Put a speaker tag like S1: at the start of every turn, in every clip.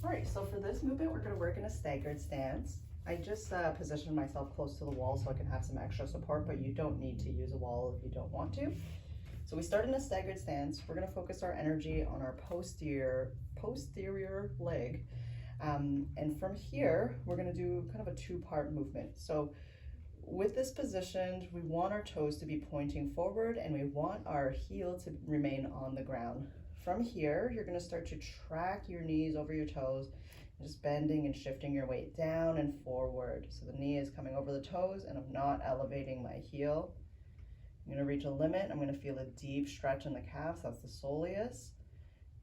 S1: All right, so for this movement, we're gonna work in a staggered stance. I just positioned myself close to the wall so I can have some extra support, but you don't need to use a wall if you don't want to. So we start in a staggered stance. We're gonna focus our energy on our posterior leg. And from here, we're gonna do kind of a two-part movement. So with this position, we want our toes to be pointing forward and we want our heel to remain on the ground. From here, you're gonna start to track your knees over your toes, just bending and shifting your weight down and forward. So the knee is coming over the toes and I'm not elevating my heel. I'm gonna reach a limit. I'm gonna feel a deep stretch in the calves. That's the soleus.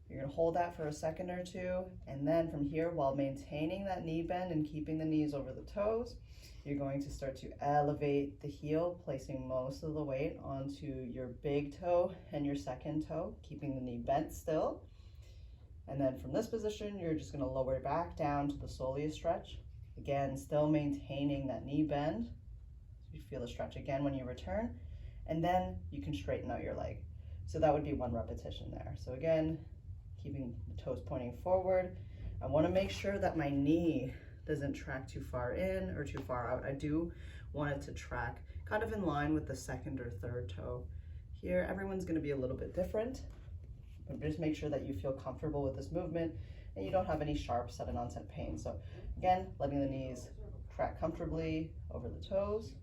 S1: You're gonna hold that for a second or two. And then from here, while maintaining that knee bend and keeping the knees over the toes, you're going to start to elevate the heel, placing most of the weight onto your big toe and your second toe, keeping the knee bent still. And then from this position, you're just gonna lower back down to the soleus stretch. Again, still maintaining that knee bend. So you feel the stretch again when you return. And then you can straighten out your leg. So that would be one repetition there. So again, keeping the toes pointing forward. I wanna make sure that my knee doesn't track too far in or too far out. I do want it to track kind of in line with the second or third toe. Here, everyone's gonna be a little bit different, but just make sure that you feel comfortable with this movement and you don't have any sharp sudden onset pain. So again, letting the knees track comfortably over the toes.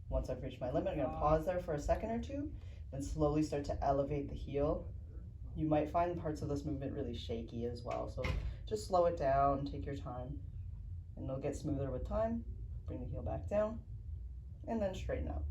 S1: Once I've reached my limit, I'm gonna pause there for a second or two, then slowly start to elevate the heel. You might find parts of this movement really shaky as well. So just slow it down, take your time, and it'll get smoother with time. Bring the heel back down, and then straighten out.